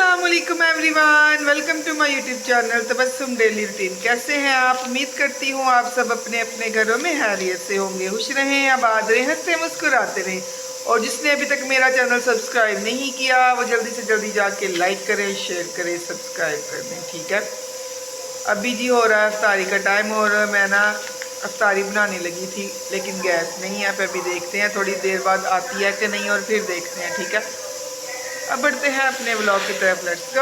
अस्सलामुअलैकुम everyone, welcome to my YouTube channel Tabassum daily routine. कैसे हैं आप? उम्मीद करती हूँ आप सब अपने अपने घरों में हैरियत से होंगे, खुश रहें, आबाद रहें, हंसते मुस्कुराते रहें। और जिसने अभी तक मेरा चैनल सब्सक्राइब नहीं किया वो जल्दी से जल्दी जाके लाइक करें, शेयर करें, सब्सक्राइब कर दें। ठीक है, अभी जी हो रहा है अफ्तारी का टाइम और मैं ना अफ्तारी बनाने लगी थी लेकिन गैस नहीं है। अभी देखते हैं थोड़ी देर बाद आती है कि नहीं और फिर देखते हैं। ठीक है, अब बढ़ते हैं अपने व्लॉग की तरफ, लेट्स गो।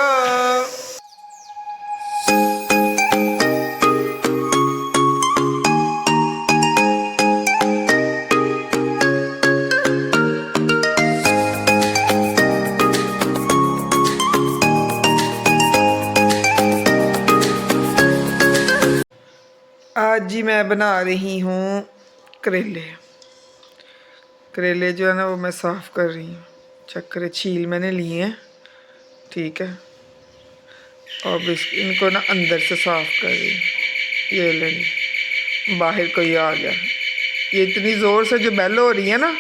आज जी मैं बना रही हूँ करेले। करेले जो है ना वो मैं साफ़ कर रही हूँ। चक्कर छील मैंने लिए हैं, ठीक है। और इनको ना अंदर से साफ़ कर रही हूँ। ये लेनी, बाहर कोई आ गया। ये इतनी ज़ोर से जो बेल हो रही है ना,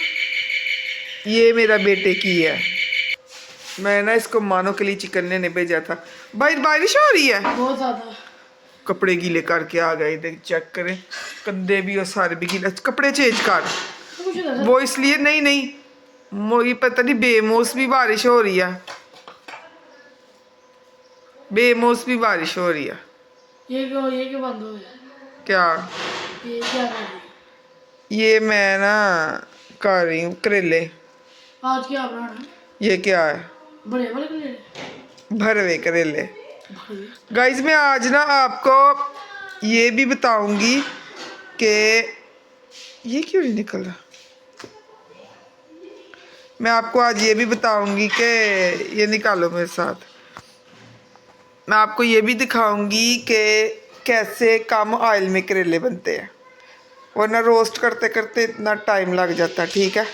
ये मेरा बेटे की है। मैं ना इसको मानो के लिए चिकन लेने भेजा था। बाहर बारिश हो रही है बहुत ज़्यादा। कपड़े गीले करके आ गए। देख चेक करें, कंधे भी और सारे भी गीले। कपड़े चेंज कर। वो इसलिए नहीं ये पता नहीं बेमौसमी बारिश हो रही है, बेमौसमी बारिश हो रही है। ये क्यों बंद हो गया? क्या ये क्या कर रही है? ये मैं ना कर रही हूँ करेले। आज क्या बनाना है? ये क्या है? बड़े बड़े करेले। भरवे करेले। गाइस मैं आज ना आपको ये भी बताऊंगी कि ये क्यों नहीं निकल रहा। मैं आपको आज ये भी बताऊंगी कि ये निकालो मेरे साथ। मैं आपको ये भी दिखाऊंगी कि कैसे कम ऑयल में करेले बनते हैं, वरना रोस्ट करते करते इतना टाइम लग जाता है। ठीक है,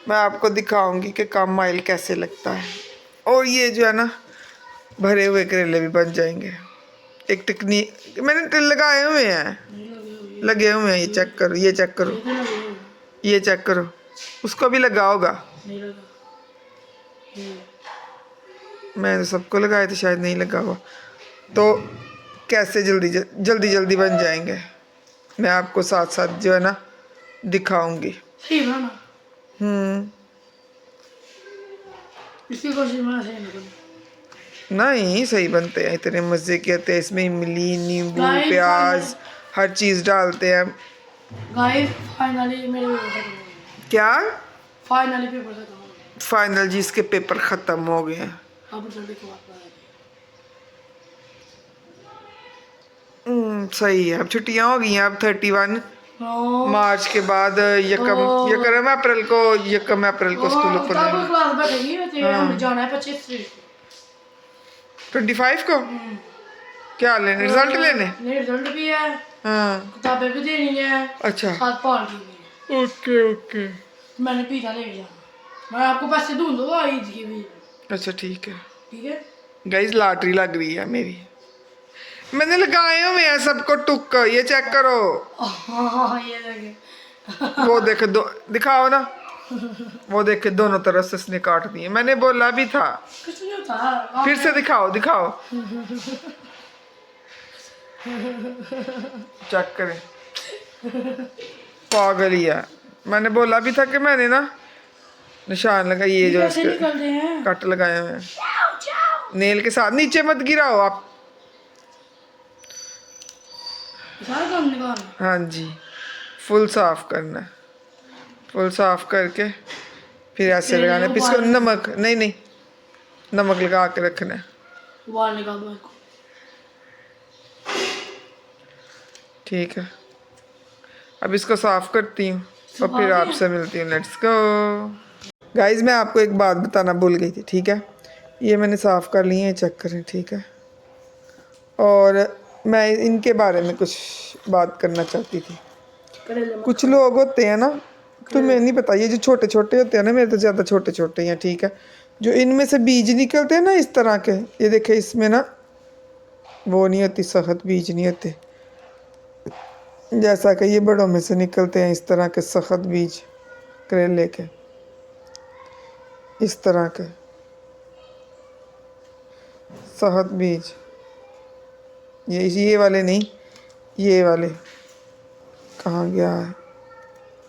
मैं आपको दिखाऊंगी कि कम ऑयल कैसे लगता है। और ये जो है ना भरे हुए करेले भी बन जाएंगे। एक टेक्निक मैंने लगाए हुए हैं, लगे हुए हैं। ये चेक करो, ये चेक करो, ये चेक करो। उसको भी लगा होगा। मैं तो सबको लगाए थे, शायद नहीं लगा हुआ। तो कैसे जल्दी बन जाएंगे मैं आपको साथ साथ जो है ना दिखाऊंगी। इसकी कोशिश में सही निकल। नहीं सही बनते हैं, इतने मज़े के आते हैं। इसमें इमली, नींबू, प्याज, हर चीज़ डालते हैं। गाइस फाइनली मेरे पेपर खत्म हो गए। क्या फाइनली पेपर खत्म हो गए? फाइनल जी इसके पेपर ख़त्म हो गए हैं। अब जल्दी को बात सही है, अब छुट्टियां हो गई हैं। अब 31 मार्च के बाद यकम अप्रैल को स्कूल ओपन होंगे। क्लास बैठेगी, हमें जाना है 25 25 को। क्या लेने? रिजल्ट लेने? नहीं, रिजल्ट भी है, हाँ, किताबें भी देनी है। अच्छा, साथ पार्टी भी है। ओके। मैंने पिज़्ज़ा लेके जाना। मैं आपको पैसे दूंगा ईद के भी। अच्छा ठीक है गाइस, लॉटरी लग रही है मेरी। मैंने लगाए हुए हैं सबको टुक। ये चेक करो। हाँ ये लगे। वो देखे दो, दिखाओ ना। वो देखे दोनों तरफ से इसने काट दिए। मैंने बोला भी था। कुछ नहीं था। फिर से दिखाओ। चेक करें, पागल ही है। मैंने बोला भी था कि मैंने ना निशान लगा, ये जो इसके कट लगाए हुए हैं नेल के साथ। नीचे मत गिराओ आप। हाँ जी, फुल साफ करना है। फुल साफ करके फिर ऐसे लगाना है। इसको नमक नहीं नमक लगा के रखना है। ठीक है, अब इसको साफ करती हूँ और फिर आपसे मिलती हूँ। Let's go. गाइस मैं आपको एक बात बताना भूल गई थी। ठीक है, ये मैंने साफ कर लिए हैं, चेक करें। ठीक है, और मैं इनके बारे में कुछ बात करना चाहती थी। कुछ लोग होते हैं ना, तुम्हें नहीं पता, ये जो छोटे छोटे होते हैं ना, मेरे तो ज़्यादा छोटे छोटे हैं। ठीक है, जो इनमें से बीज निकलते हैं ना इस तरह के, ये देखे इसमें ना वो नहीं होती, सख्त बीज नहीं होते, जैसा कि ये बड़ों में से निकलते हैं इस तरह के सख्त बीज करेले के, इस तरह के। सहत बीज, ये वाले नहीं, ये वाले कहाँ गया है,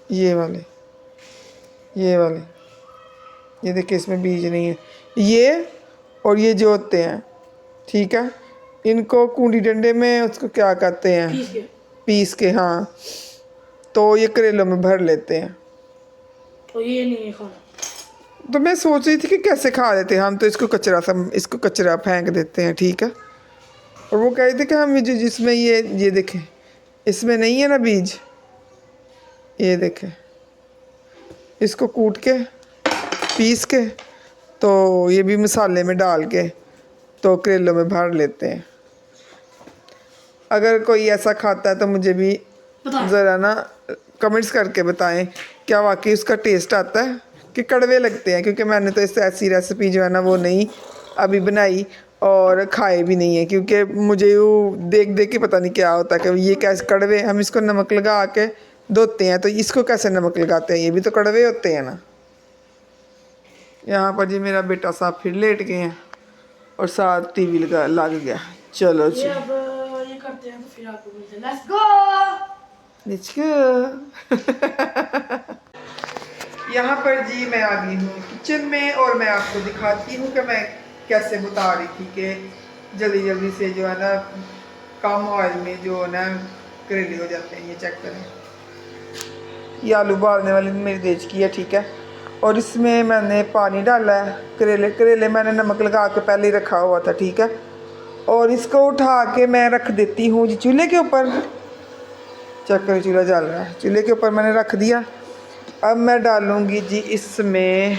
ये वाले, ये देखिए इसमें बीज नहीं है। ये और ये जो होते हैं, ठीक है, इनको कूंडी डंडे में उसको क्या कहते हैं, पीस के, हाँ, तो ये करेलों में भर लेते हैं। तो ये नहीं है खाना। तो मैं सोच रही थी कि कैसे खा लेते हैं हम, तो इसको कचरा फेंक देते हैं, ठीक है। और वो कह रहे थे कि हम जिसमें ये देखें, इसमें नहीं है ना बीज, ये देखें, इसको कूट के पीस के तो ये भी मसाले में डाल के तो करेलों में भर लेते हैं। अगर कोई ऐसा खाता है तो मुझे भी ज़रा ना कमेंट्स करके बताएं, क्या वाकई उसका टेस्ट आता है कि कड़वे लगते हैं, क्योंकि मैंने तो इससे ऐसी रेसिपी जो है ना वो नहीं अभी बनाई और खाए भी नहीं है, क्योंकि मुझे वो देख देख के पता नहीं क्या होता है कि ये कैसे कड़वे, हम इसको नमक लगा के धोते हैं तो इसको कैसे नमक लगाते हैं, ये भी तो कड़वे होते हैं ना। यहाँ पर जी मेरा बेटा साहब फिर लेट गए हैं और साथ टीवी लग गया। चलो जी, अब ये करते हैं तो फिर आपको मिलते हैं। Let's go. यहाँ पर जी मैं आ गई हूँ किचन में और मैं आपको दिखाती हूँ कि मैं कैसे बता रही थी कि जल्दी जल्दी से जो है ना कम ऑयल में जो है ना करेले हो जाते हैं। ये चेक करें, ये आलू उबालने वाली मेरी देज की है, ठीक है, और इसमें मैंने पानी डाला है। करेले मैंने नमक लगा के पहले ही रखा हुआ था, ठीक है, और इसको उठा के मैं रख देती हूँ जी चूल्हे के ऊपर। चेक करें चूल्हा जल रहा है, चूल्हे के ऊपर मैंने रख दिया। अब मैं डालूँगी जी इसमें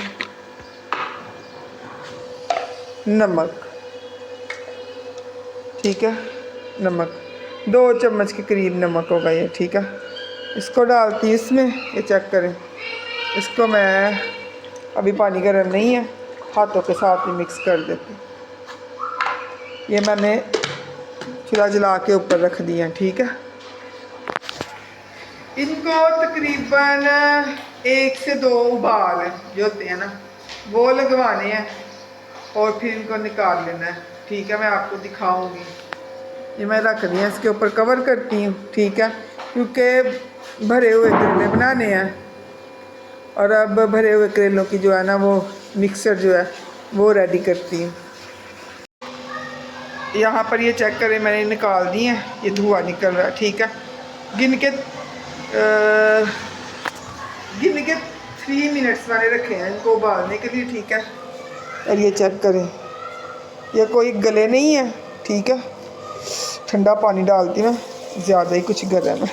नमक, ठीक है, नमक 2 चम्मच के करीब नमक होगा ये, ठीक है। इसको डालती हूँ इसमें, ये चेक करें, इसको मैं अभी पानी गर्म नहीं है, हाथों के साथ ही मिक्स कर देती। ये मैंने चूल्हा जला के ऊपर रख दिया, ठीक है। इनको तकरीबन 1 से 2 उबाल जो होते हैं ना वो लगवाने हैं और फिर इनको निकाल लेना है, ठीक है। मैं आपको दिखाऊंगी। ये मैं रख दिया, इसके ऊपर कवर करती हूँ, ठीक है, क्योंकि भरे हुए करेले बनाने हैं और अब भरे हुए करेलों की जो है ना वो मिक्सर जो है वो रेडी करती हूँ। यहाँ पर ये चेक करें, मैंने निकाल दिए हैं, ये धुआं निकल रहा है, ठीक है। गिन के 3 मिनट्स मैंने रखे हैं इनको उबालने के लिए, ठीक है। और ये चेक करें, ये कोई गले नहीं है, ठीक है। ठंडा पानी डालती ना, ज़्यादा ही कुछ गर्म है।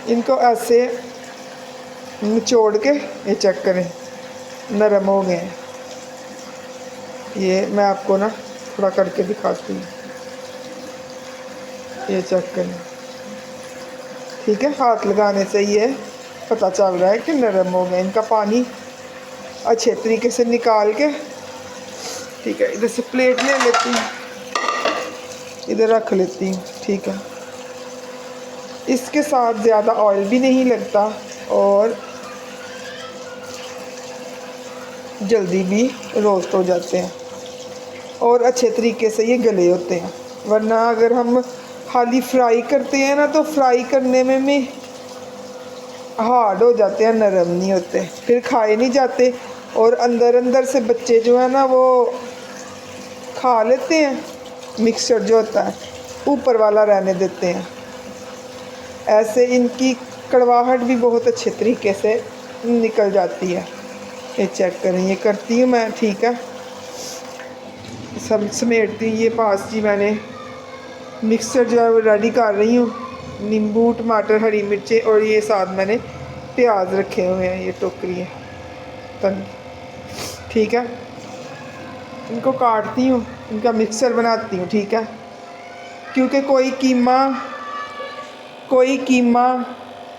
इनको ऐसे निचोड़ के ये चेक करें, नरम हो गए हैं। ये मैं आपको ना थोड़ा करके दिखाती हूँ, ये चेक करें, ठीक है। हाथ लगाने से ये पता चल रहा है कि नरम हो गए। इनका पानी अच्छे तरीके से निकाल के, ठीक है, इधर से प्लेट ले लेती हूँ, इधर रख लेती हूँ, ठीक है। इसके साथ ज़्यादा ऑयल भी नहीं लगता और जल्दी भी रोस्ट हो जाते हैं और अच्छे तरीके से ये गले होते हैं। वरना अगर हम खाली फ्राई करते हैं ना तो फ्राई करने में भी हार्ड हो जाते हैं, नरम नहीं होते, फिर खाए नहीं जाते और अंदर अंदर से बच्चे जो है ना वो खा लेते हैं, मिक्सचर जो होता है ऊपर वाला रहने देते हैं। ऐसे इनकी कड़वाहट भी बहुत अच्छे तरीके से निकल जाती है। ये चेक करें, ये करती हूँ मैं, ठीक है, सब समेटती हूँ। ये पास जी मैंने मिक्सचर जो है वो रेडी कर रही हूँ। नींबू, टमाटर, हरी मिर्चें और ये साथ मैंने प्याज रखे हुए हैं, ये टोकरी है तन, ठीक है। इनको काटती हूँ, इनका मिक्सचर बनाती हूँ, ठीक है। क्योंकि कोई कीमा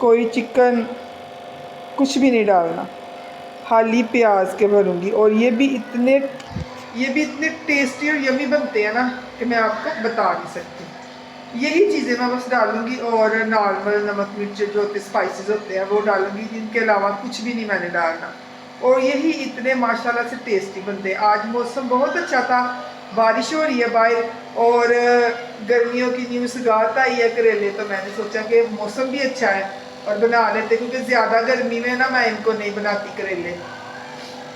कोई चिकन कुछ भी नहीं डालना, खाली प्याज के भरूँगी। और ये भी इतने टेस्टी और यमी बनते हैं ना कि मैं आपको बता नहीं सकती। यही चीज़ें मैं बस डालूँगी और नॉर्मल नमक मिर्च जो होते स्पाइसेस होते हैं वो डालूँगी, इनके अलावा कुछ भी नहीं मैंने डालना। और यही इतने माशाल्लाह से टेस्टी बनते हैं। आज मौसम बहुत अच्छा था, बारिश हो रही है बाहर और गर्मियों की न्यू सगात आई है करेले, तो मैंने सोचा कि मौसम भी अच्छा है और बना लेते, क्योंकि ज़्यादा गर्मी में ना मैं इनको नहीं बनाती करेले,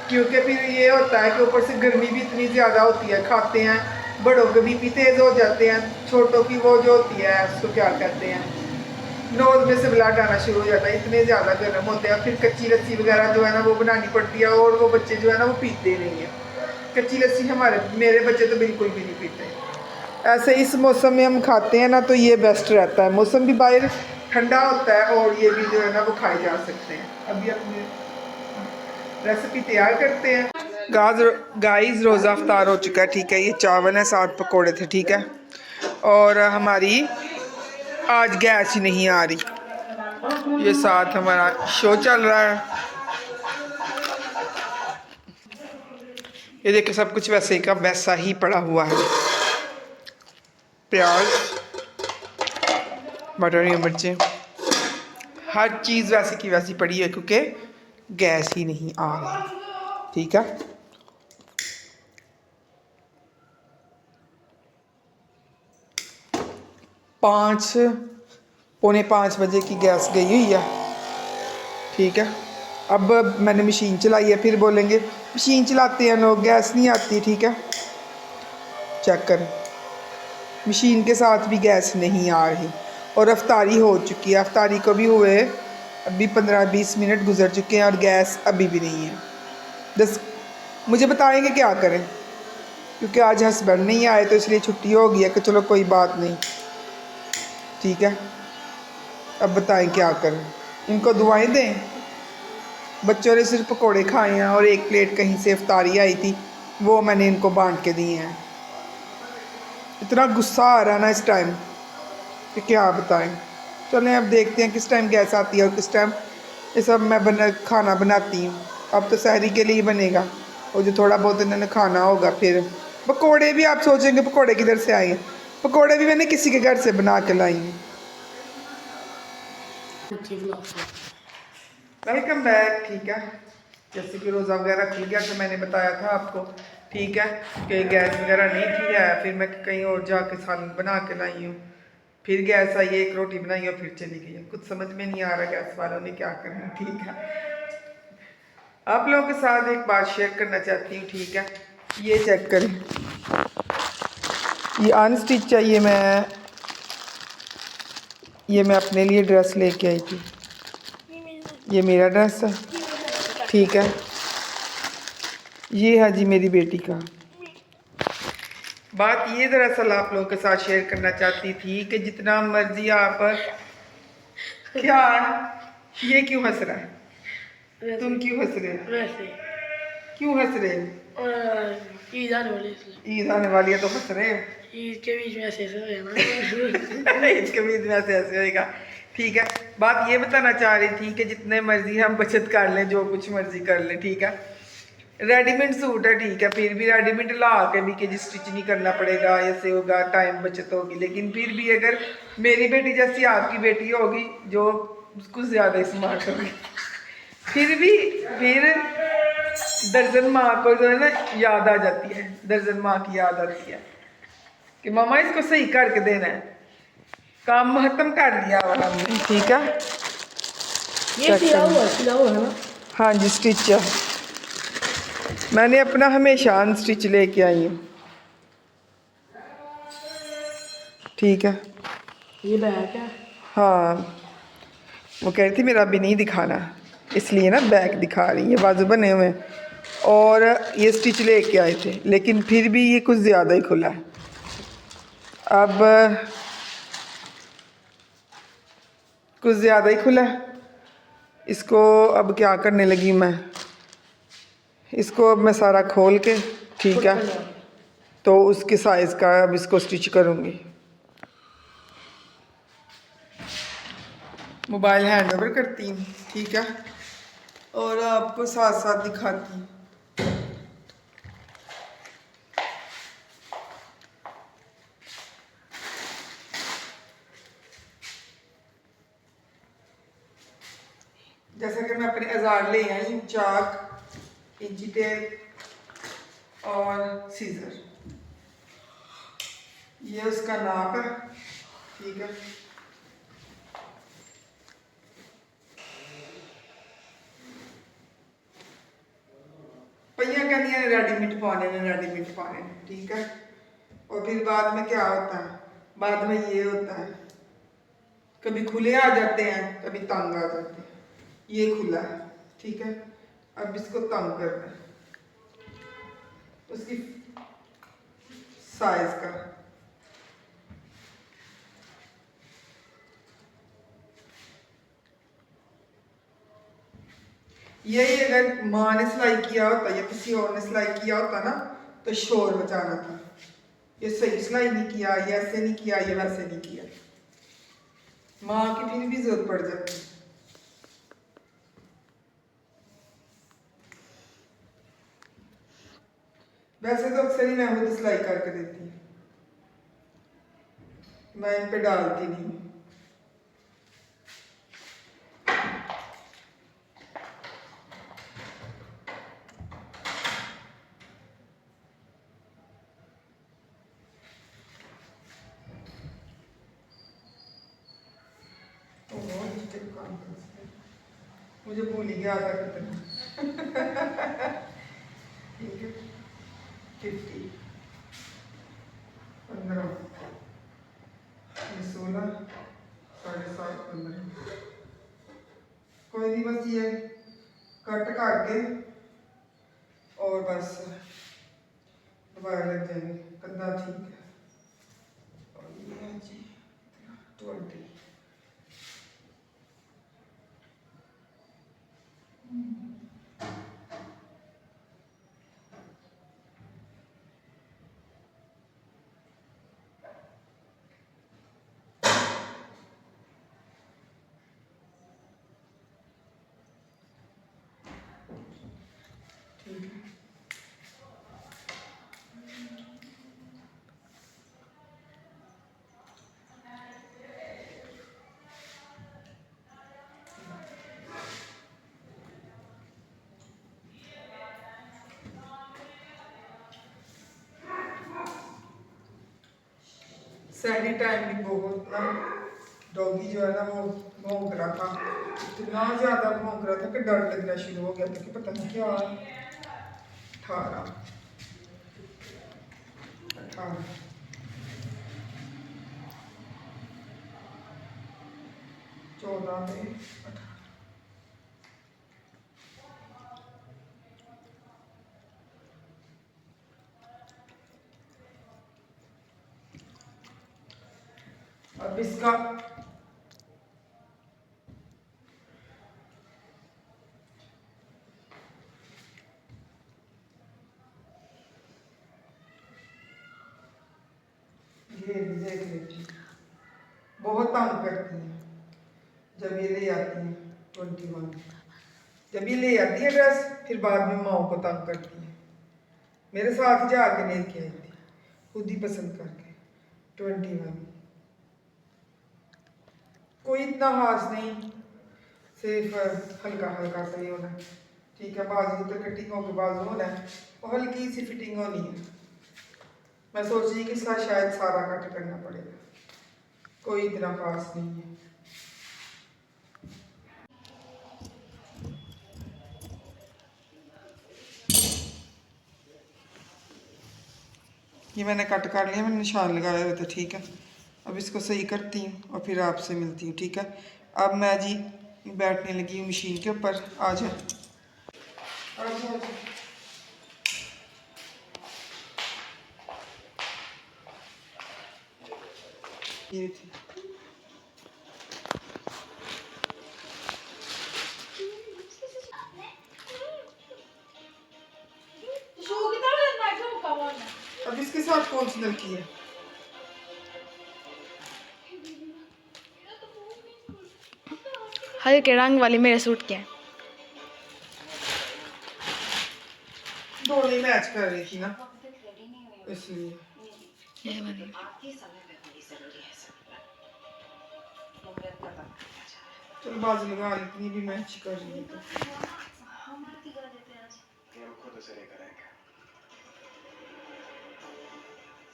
क्योंकि फिर ये होता है कि ऊपर से गर्मी भी इतनी ज़्यादा होती है, खाते हैं बड़ों के बीपी तेज़ हो जाते हैं, छोटों की वो जो होती है उसको क्या कहते हैं, नोज में से ब्लड आना शुरू हो जाता है, इतने ज़्यादा गर्म होते हैं। फिर कच्ची लस्सी वगैरह जो है ना वो बनानी पड़ती है, और वो बच्चे जो है ना वो पीते नहीं है कच्ची लस्सी, मेरे बच्चे तो बिल्कुल भी नहीं पीते। ऐसे इस मौसम में हम खाते हैं ना तो ये बेस्ट रहता है, मौसम भी बाहर ठंडा होता है और ये भी जो है ना वो खाए जा सकते हैं। अभी अपनी रेसिपी तैयार करते हैं। गाइस रोज़ा अफ्तार हो चुका है, ठीक है। ये चावल है, साथ पकोड़े थे, ठीक है। और हमारी आज गैस ही नहीं आ रही, ये साथ हमारा शो चल रहा है। ये देखिए सब कुछ वैसे का वैसा ही पड़ा हुआ है, प्याज, मटर, ये मिर्चें, हर चीज़ वैसे की वैसी पड़ी है, क्योंकि गैस ही नहीं आ रही, ठीक है। पौने 5 बजे की गैस गई हुई है, ठीक है। अब मैंने मशीन चलाई है, फिर बोलेंगे मशीन चलाते हैं लोग, गैस नहीं आती, ठीक है। चेक करें, मशीन के साथ भी गैस नहीं आ रही, और अफ्तारी हो चुकी है, अफ्तारी को भी हुए अभी 15-20 मिनट गुजर चुके हैं और गैस अभी भी नहीं है। मुझे बताएंगे क्या करें, क्योंकि आज हस्बैंड नहीं आए तो इसलिए छुट्टी हो गई है कि चलो कोई बात नहीं, ठीक है। अब बताएं क्या करें, इनको दुआएं दें। बच्चों ने सिर्फ पकोड़े खाए हैं और एक प्लेट कहीं से इफ्तारी आई थी, वो मैंने इनको बांट के दिए हैं। इतना गुस्सा आ रहा है ना इस टाइम कि क्या बताएं। चलें अब देखते हैं किस टाइम गैस आती है और किस टाइम ये सब मैं खाना बनाती हूँ। अब तो सहरी के लिए ही बनेगा, और जो थोड़ा बहुत इन्होंने खाना होगा। फिर पकोड़े भी आप सोचेंगे पकोड़े किधर से आए हैं, पकोड़े भी मैंने किसी के घर से बना के लाई हूँ। वेलकम बैक, ठीक है। जैसे कि रोज़ा वगैरह खुल गया तो मैंने बताया था आपको, ठीक है, कि गैस वगैरह नहीं थी है, फिर मैं कहीं और जाके सालन बना के लाई हूँ। फिर गैस आई, एक रोटी बनाई और फिर चली गई। कुछ समझ में नहीं आ रहा गैस वालों ने क्या करना, ठीक है। आप लोगों के साथ एक बात शेयर करना चाहती हूँ, ठीक है। ये चेक करें, ये अनस्टिच है, ये मैं अपने लिए ड्रेस लेके आई थी, ये मेरा ड्रेस है, ठीक है। ये है जी मेरी बेटी का। बात ये दरअसल आप लोगों के साथ शेयर करना चाहती थी कि जितना मर्जी आप क्या, ये क्यों हंस रहा है, तुम क्यों हंस रहे हो, वैसे क्यों हंस रहे हो? ईद आने वाली है, ईद आने वाली है तो हंस रहे हो। ईद के बीच में ऐसे हो ना। ईद के बीच में ऐसे होएगा, ठीक है। बात ये बताना चाह रही थी कि जितने मर्जी हम बचत कर लें, जो कुछ मर्जी कर लें, ठीक है। रेडीमेड सूट है, ठीक है, फिर भी रेडीमेड ला के भी कि स्टिच नहीं करना पड़ेगा, ऐसे होगा, टाइम बचत होगी। लेकिन फिर भी अगर मेरी बेटी जैसी आपकी बेटी होगी जो कुछ ज़्यादा स्मार्ट होगी, फिर दर्जन माँ को जो है ना याद आ जाती है, दर्जन माँ की याद आती है कि मामा इसको सही करके देना है। काम खत्म कर लिया वाला हमने, ठीक है। ये सिला हुआ है ना? हाँ जी, स्टिच है। मैंने अपना हमेशा अनस्टिच लेके आई हूँ, ठीक है। ये बैग है। हाँ, वो कह रही थी मेरा अभी नहीं दिखाना, इसलिए ना बैग दिखा रही है, बाजू बने हुए हैं। और ये स्टिच लेके आए थे, लेकिन फिर भी ये कुछ ज़्यादा ही खुला है। अब कुछ ज़्यादा ही खुला है, इसको अब क्या करने लगी मैं, इसको अब मैं सारा खोल के, ठीक है, तो उसके साइज़ का अब इसको स्टिच करूँगी। मोबाइल हैंड ओवर करती हूँ, ठीक है, और आपको साथ साथ दिखाती हूँ। जैसा कि मैं अपने औजार ले आई हूँ, चाक, इंची टेप और सीजर, ये उसका नाप है, ठीक है। पहिया कहनी है रेडीमेड पाने ने, रेडीमेड पाने ने, ठीक है। और फिर बाद में क्या होता है, बाद में ये होता है, कभी खुले आ जाते हैं, कभी तंग आ जाते हैं। ये खुला है, ठीक है। अब इसको तंग करना है उसकी साइज का। यही अगर माँ ने सिलाई किया होता या किसी और ने सिलाई किया होता ना, तो शोर मचाना था। ये सही सिलाई नहीं किया, ये ऐसे नहीं किया, ये वैसे नहीं किया, माँ की फिर भी जरूरत पड़ जाती। वैसे तो अक्सर ही मैं खुद सिलाई करके देती हूँ, मैं इन पे डालती नहीं हूँ। मुझे भूल ही गया था कितना। ठीक है, 50, 15, 16, 7.5, 15। कोई नहीं, बस ये कट करके और बस दोबारा लग जाएंगे, कंधा ठीक है। और ये है जी 20। ठीक है, सैली टाइम भी बहुत ना, डॉगी जो है ना वो भौंक रहा था, इतना ज़्यादा भौंक रहा था कि डर लगना शुरू हो गया था कि पता नहीं क्या। 18, 18, 14 में 18। अब इसका ये देख लेती, बहुत तंग करती है जब ये ले आती है 21। जब ये ले आती है ड्रेस, फिर बाद में माओ को तंग करती है। मेरे साथ जाके लेके आई थी, खुद ही पसंद करके 21। कोई इतना खास नहीं, सिर्फ हल्का हल्का सा ही होना है, ठीक है। बाजू तो कटिंग होकर बाजू होना है और हल्की सी फिटिंग होनी है। मैं सोच रही कि शायद सारा कट करना पड़ेगा, कोई इतना खास नहीं है। ये मैंने कट कर लिया, मैंने निशान लगाए हुए थे, ठीक है। अब इसको सही करती हूँ और फिर आपसे मिलती हूँ, ठीक है। अब मैं जी बैठने लगी हूँ मशीन के ऊपर। आ जाए, ये थी अब इसके साथ कौन सी लड़की है? हल्के रंग वाली मेरे सूट के हैं। दोनों मैच कर रही थी ना, इसलिए। ये वाली चल बाजू लगा, इतनी भी मैच कर रही है तो। वो खुद उसे लेकर आएंगे।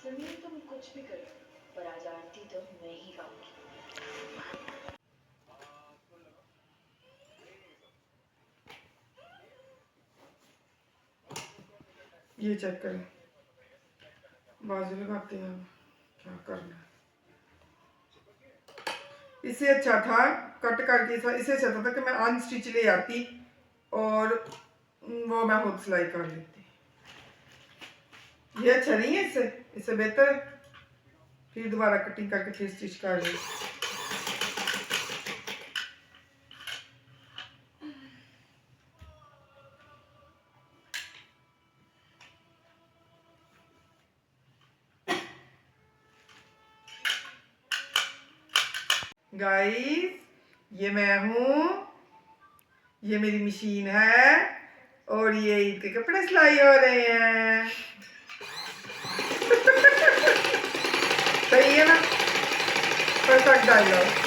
समीर तुम कुछ भी करो पर आज आरती तो मैं ही गाऊंगी। ये चेक करें, बाजू लगाते हैं अब, क्या करना है। इससे अच्छा था कट करके, इससे अच्छा था कि मैं अनस्टिच ले आती और वो मैं खुद सिलाई कर लेती। ये अच्छा नहीं है, इससे बेहतर है फिर दोबारा कटिंग करके फिर स्टिच कर ली। गाइस, ये मैं हूँ, ये मेरी मशीन है और ये ईद के कपड़े सिलाई हो रहे हैं। सही है ना, परफेक्ट डायलॉग।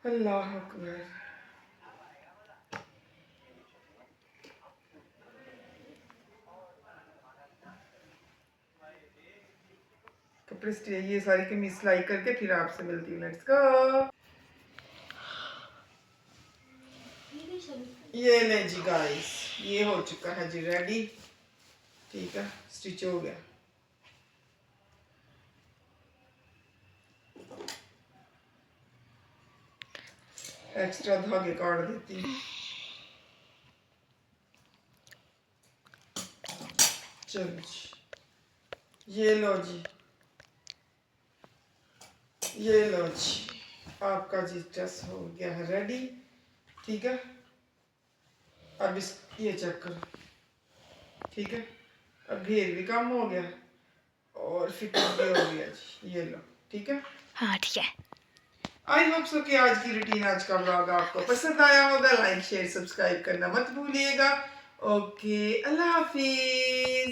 अल्लाह अकबर। कपड़े ये सारी कमीज सिलाई करके फिर आपसे मिलती हूँ। Let's go. ये ले जी गाइस, ये हो चुका है जी रेडी। ठीक है, स्टिच हो गया। एक्स्ट्रा धागे काट देती हूँ। चलो जी, ये लो जी, ये लो जी, आपका जी ड्रेस हो गया है रेडी। ठीक है, अब इस ये चेक करो। ठीक है, अब घेर भी कम हो गया और फिटिंग भी हो गया जी। ये लो, ठीक है। हाँ ठीक है। आई होप सो कि आज की रूटीन, आज का व्लॉग आपको पसंद आया होगा। लाइक शेयर सब्सक्राइब करना मत भूलिएगा। ओके, अल्लाह हाफिज।